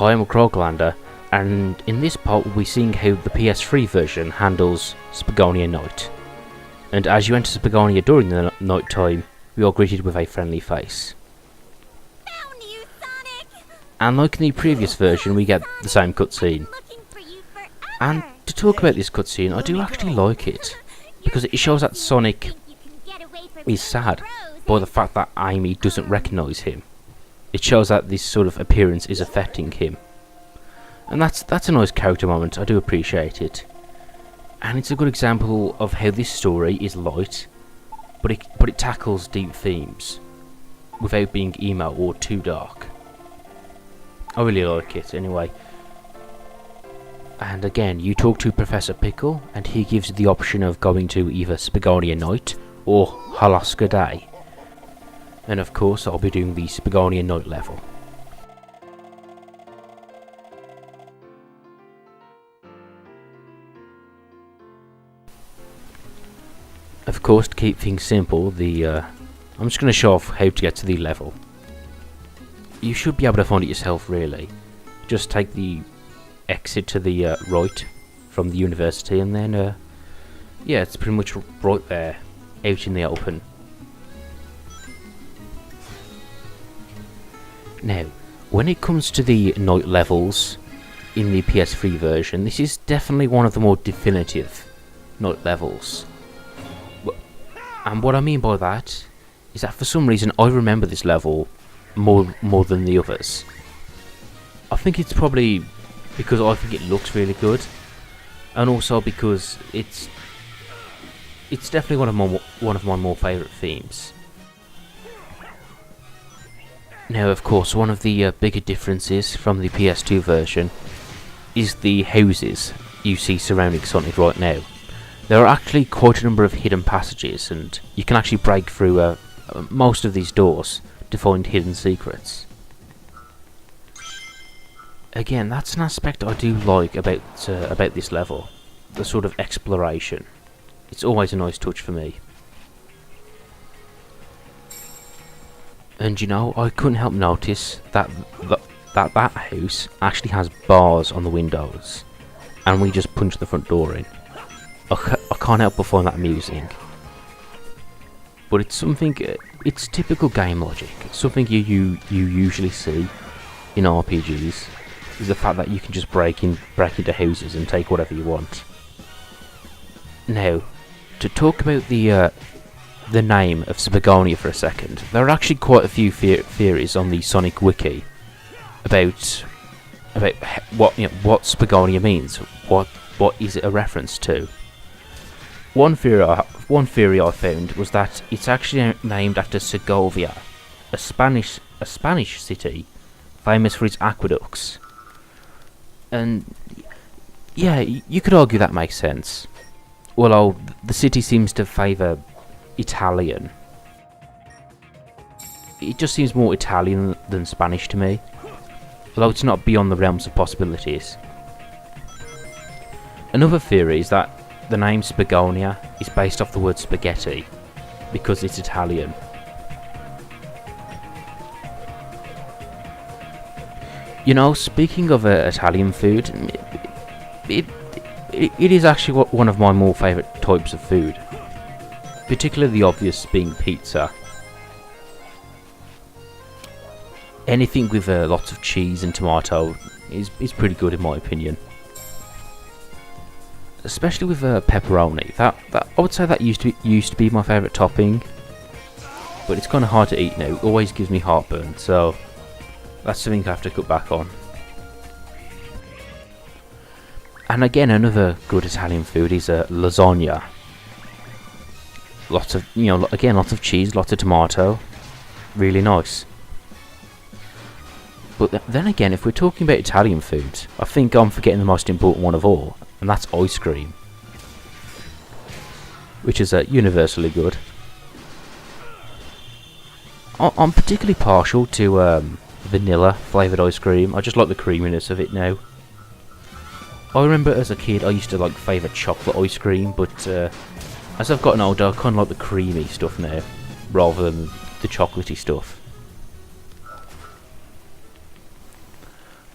Hi, I'm Kroglander, and in this part we'll be seeing how the PS3 version handles Spagonia Night. And as you enter Spagonia during the night time, we are greeted with a friendly face. Found you, Sonic! And like in the previous version, we get the same cutscene. And to talk about this cutscene, I do actually like it, because it shows that Sonic is sad by the fact that Amy doesn't recognise him. It shows that this sort of appearance is affecting him. And that's a nice character moment, I do appreciate it. And it's a good example of how this story is light, but it tackles deep themes, without being emo or too dark. I really like it, anyway. And again, you talk to Professor Pickle, and he gives you the option of going to either Spagonia Night or Halaska Day. And of course, I'll be doing the Spagonia Night level. Of course, to keep things simple, I'm just going to show off how to get to the level. You should be able to find it yourself, really. Just take the exit to the right from the university, and then, yeah, it's pretty much right there, out in the open. Now, when it comes to the night levels in the PS3 version, this is definitely one of the more definitive night levels. And what I mean by that is that for some reason I remember this level more than the others. I think it's probably because I think it looks really good, and also because it's definitely one of my more favourite themes. Now, of course, one of the bigger differences from the PS2 version is the houses you see surrounding Sonic right now. There are actually quite a number of hidden passages, and you can actually break through most of these doors to find hidden secrets. Again, that's an aspect I do like about this level, the sort of exploration. It's always a nice touch for me. And you know, I couldn't help notice that that house actually has bars on the windows, and we just punch the front door in. I can't help but find that amusing. But it's something, it's typical game logic. It's something you usually see in RPGs, is the fact that you can just break into houses and take whatever you want. Now, to talk about the name of Spagonia for a second, there are actually quite a few theories on the Sonic Wiki about what Spagonia means. What is it a reference to? One theory I found was that it's actually named after Segovia, a Spanish city famous for its aqueducts. And yeah, you could argue that makes sense. Although the city seems to favour Italian. It just seems more Italian than Spanish to me. Although it's not beyond the realms of possibilities. Another theory is that the name Spagonia is based off the word spaghetti, because it's Italian. You know, speaking of Italian food, it is actually one of my more favourite types of food. Particularly the obvious being pizza. Anything with lots of cheese and tomato is pretty good in my opinion. Especially with pepperoni. That I would say that used to be my favourite topping, but it's kind of hard to eat now. It always gives me heartburn, so that's something I have to cut back on. And again, another good Italian food is lasagna. Lots of cheese, lots of tomato, really nice. But then again, if we're talking about Italian food, I think I'm forgetting the most important one of all, and that's ice cream, which is universally good. I'm particularly partial to vanilla flavoured ice cream. I just like the creaminess of it now. I remember as a kid I used to favour chocolate ice cream, but as I've gotten older I kind of like the creamy stuff now, rather than the chocolatey stuff.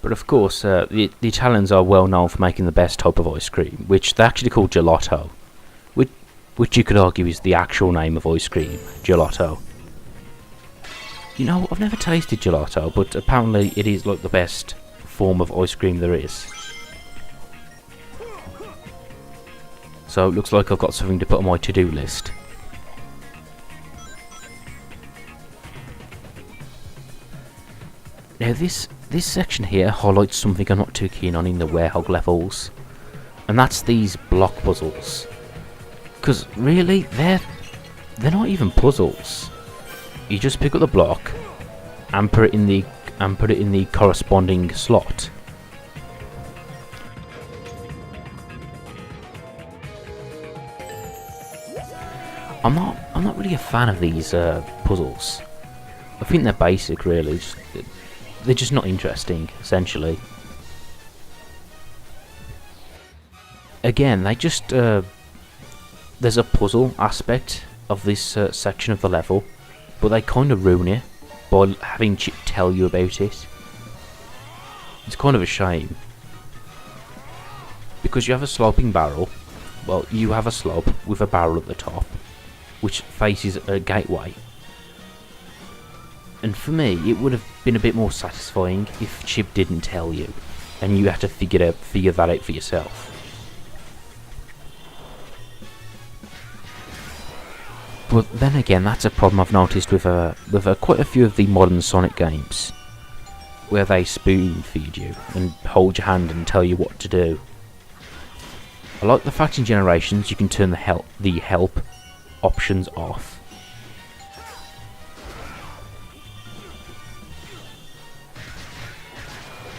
But of course, the Italians are well known for making the best type of ice cream, which they actually call gelato, which you could argue is the actual name of ice cream, gelato. You know, I've never tasted gelato, but apparently it is like the best form of ice cream there is. So it looks like I've got something to put on my to-do list. Now this section here highlights something I'm not too keen on in the Werehog levels, and that's these block puzzles. Because really, they're not even puzzles. You just pick up the block and put it in the corresponding slot. I'm not really a fan of these puzzles. I think they're basic, really. They're just not interesting, essentially. Again, they just there's a puzzle aspect of this section of the level, but they kind of ruin it by having Chip tell you about it. It's kind of a shame, because you have a sloping barrel. Well, you have a slope with a barrel at the top, which faces a gateway. And for me, it would have been a bit more satisfying if Chip didn't tell you, and you had to figure that out for yourself. But then again, that's a problem I've noticed with quite a few of the modern Sonic games, where they spoon feed you and hold your hand and tell you what to do. I like the fact in Generations you can turn the help options off.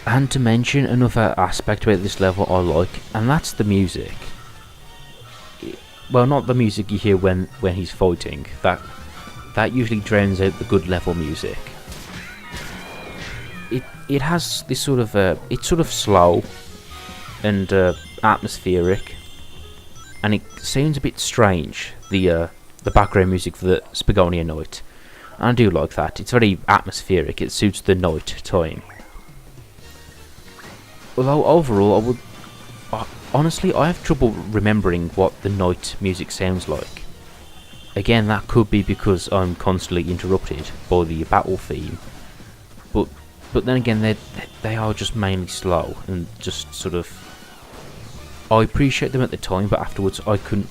And to mention another aspect about this level I like, and that's the music. Well, not the music you hear when he's fighting. That usually drowns out the good level music. It has this sort of it's sort of slow and atmospheric, and it sounds a bit strange. The background music for the Spagonia Night, and I do like that. It's very atmospheric. It suits the night time. Although overall, honestly, I have trouble remembering what the night music sounds like. Again, that could be because I'm constantly interrupted by the battle theme. But then again, they are just mainly slow and just sort of. I appreciate them at the time, but afterwards I couldn't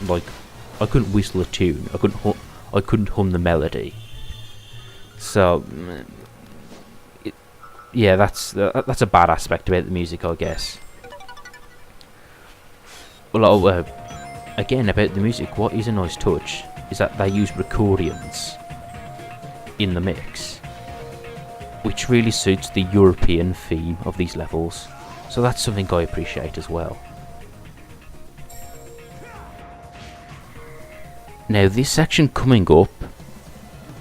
whistle a tune. I couldn't hum the melody. So. Yeah, that's a bad aspect about the music, I guess. Well, again, about the music, what is a nice touch is that they use recordions in the mix, which really suits the European theme of these levels. So that's something I appreciate as well. Now, this section coming up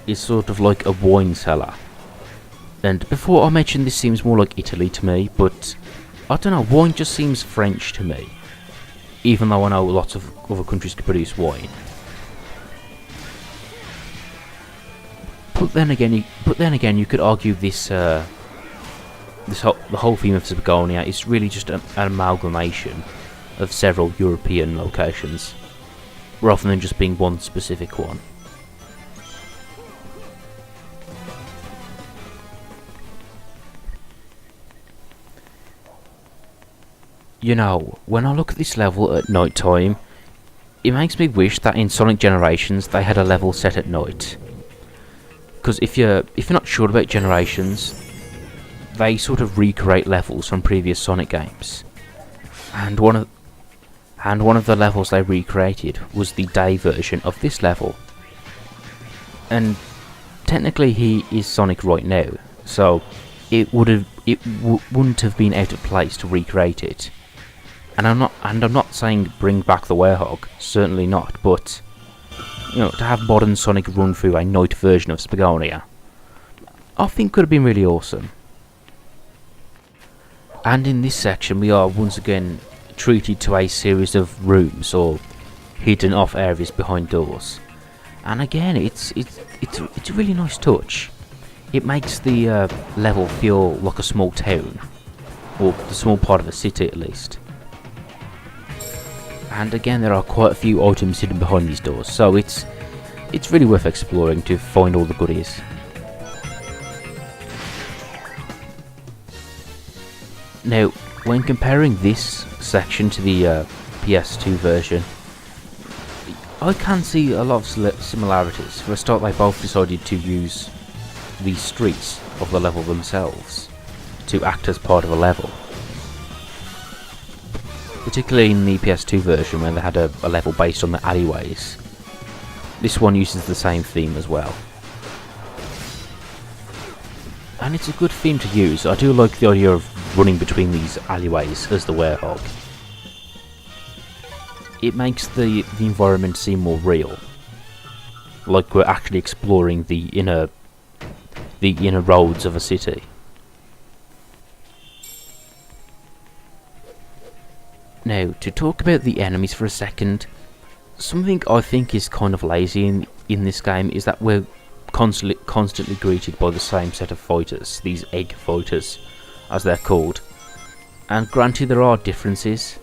is sort of like a wine cellar. And before I mentioned, this seems more like Italy to me, but I don't know, wine just seems French to me, even though I know lots of other countries can produce wine. But then again, you could argue this the whole theme of Spagonia is really just an amalgamation of several European locations, rather than just being one specific one. You know, when I look at this level at night time, it makes me wish that in Sonic Generations they had a level set at night. Because if you're not sure about Generations, they sort of recreate levels from previous Sonic games, and one of the levels they recreated was the day version of this level. And technically, he is Sonic right now, so it wouldn't have been out of place to recreate it. And I'm not saying bring back the Werehog, certainly not, but you know, to have modern Sonic run through a night version of Spagonia, I think could have been really awesome. And in this section we are once again treated to a series of rooms or hidden off areas behind doors. And again, it's a really nice touch. It makes the level feel like a small town. or the small part of a city at least. And again, there are quite a few items hidden behind these doors, so it's really worth exploring to find all the goodies. Now, when comparing this section to the PS2 version, I can see a lot of similarities. For a start, they both decided to use the streets of the level themselves to act as part of a level. Particularly in the PS2 version, when they had a level based on the alleyways. This one uses the same theme as well. And it's a good theme to use. I do like the idea of running between these alleyways as the werehog. It makes the environment seem more real. Like we're actually exploring the inner roads of a city. Now, to talk about the enemies for a second, something I think is kind of lazy in this game is that we're constantly greeted by the same set of fighters, these egg fighters, as they're called. And granted, there are differences.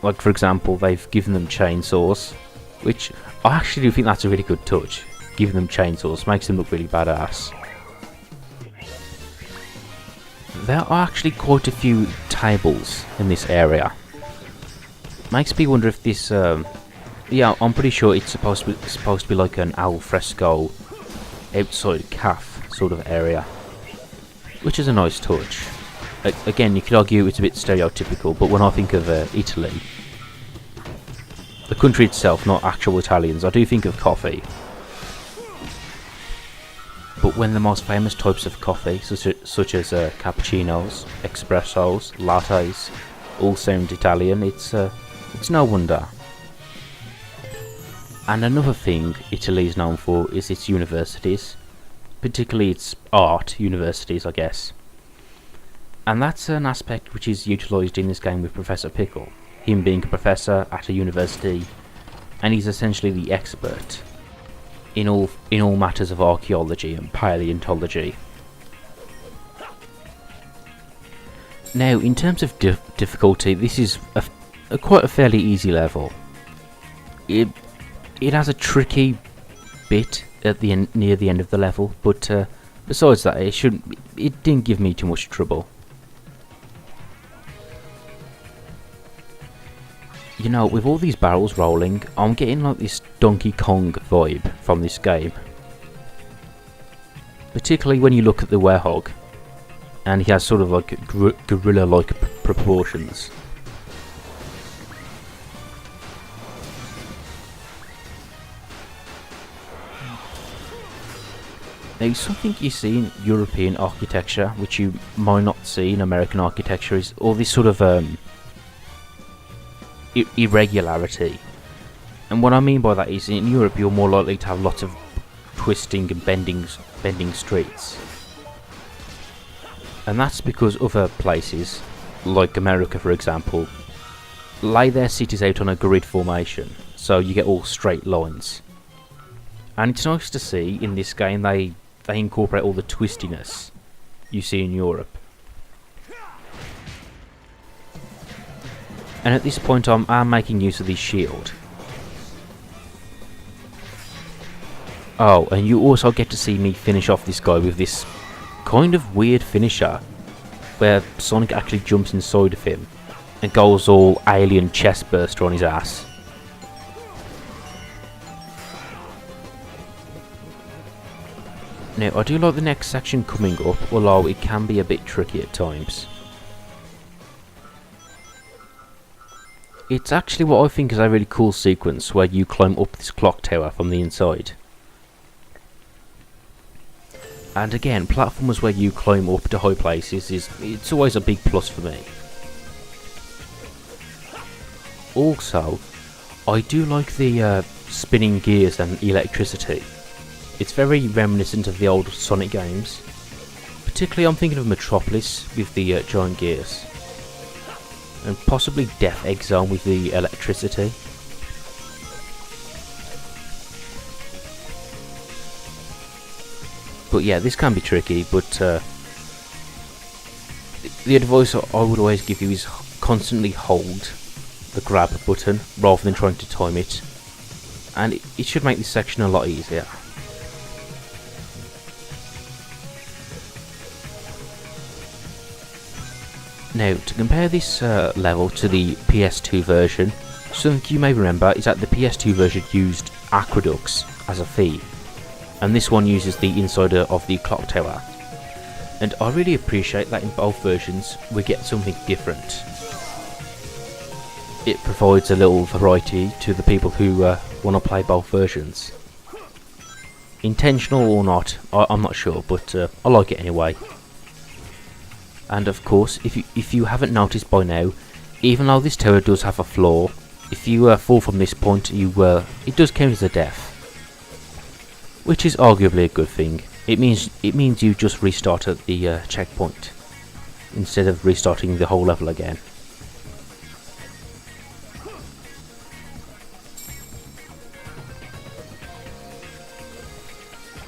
Like, for example, they've given them chainsaws, which I actually do think that's a really good touch. Giving them chainsaws makes them look really badass. There are actually quite a few tables in this area. Makes me wonder if this, yeah, I'm pretty sure it's supposed to be like an al fresco outside cafe sort of area, which is a nice touch. Again, you could argue it's a bit stereotypical, but when I think of Italy, the country itself, not actual Italians, I do think of coffee. But when the most famous types of coffee, such as cappuccinos, espressos, lattes, all sound Italian, it's no wonder. And another thing Italy is known for is its universities, particularly its art universities, I guess. And that's an aspect which is utilised in this game with Professor Pickle, him being a professor at a university, and he's essentially the expert in all matters of archaeology and paleontology. Now, in terms of difficulty, this is quite a fairly easy level. It has a tricky bit at the end, near the end of the level, but besides that, it didn't give me too much trouble. You know, with all these barrels rolling, I'm getting like this Donkey Kong vibe from this game. Particularly when you look at the werehog, and he has sort of like gorilla-like proportions. Now, something you see in European architecture, which you might not see in American architecture, is all this sort of irregularity. And what I mean by that is, in Europe you're more likely to have lots of twisting and bending streets. And that's because other places, like America for example, lay their cities out on a grid formation, so you get all straight lines. And it's nice to see in this game they incorporate all the twistiness you see in Europe. And at this point I'm making use of the shield. Oh, and you also get to see me finish off this guy with this kind of weird finisher, where Sonic actually jumps inside of him and goes all alien chest burster on his ass. Now, I do like the next section coming up, although it can be a bit tricky at times. It's actually what I think is a really cool sequence where you climb up this clock tower from the inside. And again, platformers where you climb up to high places it's always a big plus for me. Also, I do like the spinning gears and electricity. It's very reminiscent of the old Sonic games. Particularly I'm thinking of Metropolis with the giant gears. And possibly Death Egg Zone with the electricity. But yeah, this can be tricky, but the advice I would always give you is constantly hold the grab button rather than trying to time it, and it should make this section a lot easier. Now, to compare this level to the PS2 version, something you may remember is that the PS2 version used aqueducts as a theme, and this one uses the insider of the clock tower. And I really appreciate that in both versions we get something different. It provides a little variety to the people who want to play both versions. Intentional or not, I'm not sure, but I like it anyway. And of course, if you haven't noticed by now, even though this tower does have a flaw, if you fall from this point, it does count as a death, which is arguably a good thing. It means you just restart at the checkpoint instead of restarting the whole level again.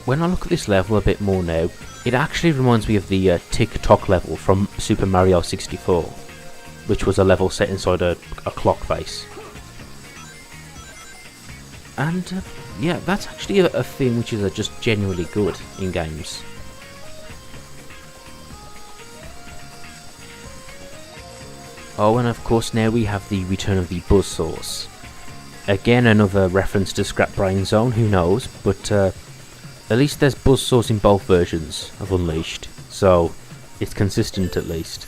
When I look at this level a bit more now, it actually reminds me of the Tick-Tock level from Super Mario 64, which was a level set inside a clock face. And yeah, that's actually a thing which is just genuinely good in games. Oh, and of course now we have the return of the buzzsaws. Again, another reference to Scrap Brain Zone, who knows, but at least there's buzzsaws in both versions of Unleashed, so it's consistent at least.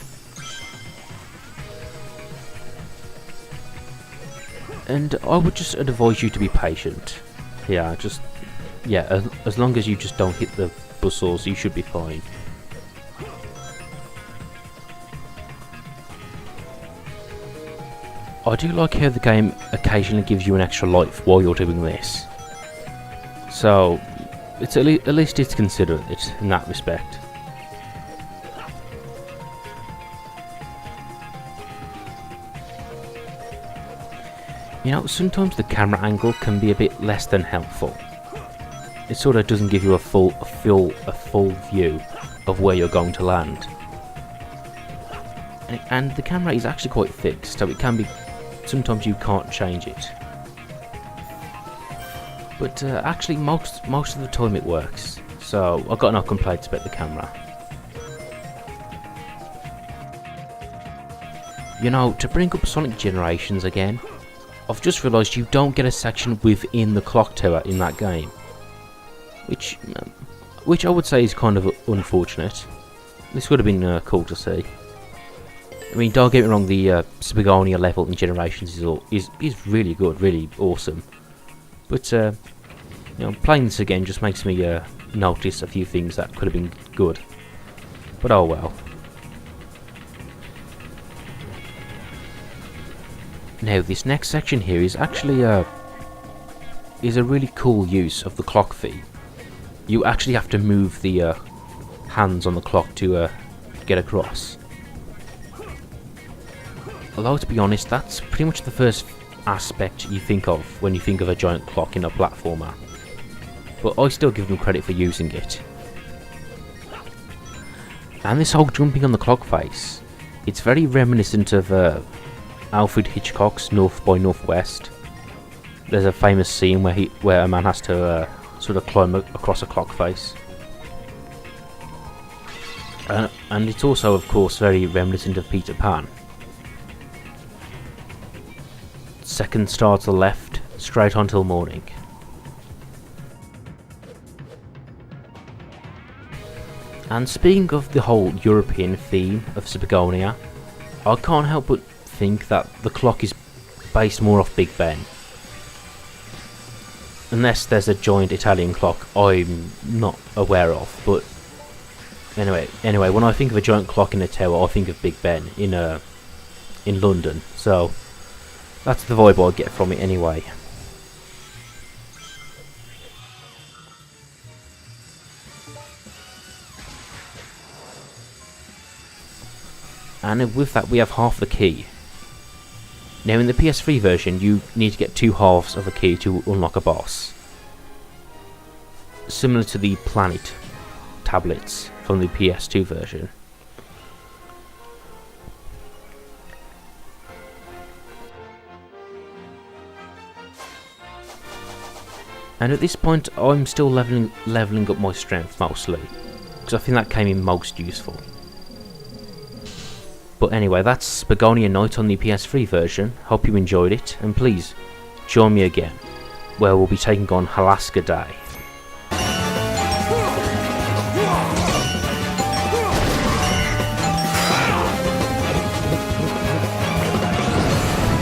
And I would just advise you to be patient. Yeah, as long as you just don't hit the buzzsaws, you should be fine. I do like how the game occasionally gives you an extra life while you're doing this. So, it's at least it's considerate in that respect. You know, sometimes the camera angle can be a bit less than helpful. It sort of doesn't give you a full view of where you're going to land. And the camera is actually quite fixed, so it can be, sometimes you can't change it. But actually most of the time it works, so I've got no complaints about the camera. You know, to bring up Sonic Generations again, I've just realised you don't get a section within the clock tower in that game, which I would say is kind of unfortunate. This would have been cool to see. I mean, don't get me wrong, the Spagonia level in Generations is really good, really awesome. But you know, playing this again just makes me notice a few things that could have been good. But oh well. Now, this next section here is actually a really cool use of the clock theme. You actually have to move the hands on the clock to get across. Although, to be honest, that's pretty much the first aspect you think of when you think of a giant clock in a platformer. But I still give them credit for using it. And this whole jumping on the clock face, it's very reminiscent of Alfred Hitchcock's North by Northwest. There's a famous scene where a man has to sort of climb across a clock face. And it's also, of course, very reminiscent of Peter Pan. Second star to the left, straight on till morning. And speaking of the whole European theme of Spagonia, I can't help but think that the clock is based more off Big Ben. Unless there's a giant Italian clock I'm not aware of, but anyway, when I think of a giant clock in a tower, I think of Big Ben in London, so that's the vibe I get from it anyway. And with that we have half the key. Now in the PS3 version you need to get 2 halves of a key to unlock a boss. Similar to the Planet tablets from the PS2 version. And at this point, I'm still leveling up my strength mostly, because I think that came in most useful. But anyway, that's Spagonia Night on the PS3 version. Hope you enjoyed it, and please join me again, where we'll be taking on Alaska Day.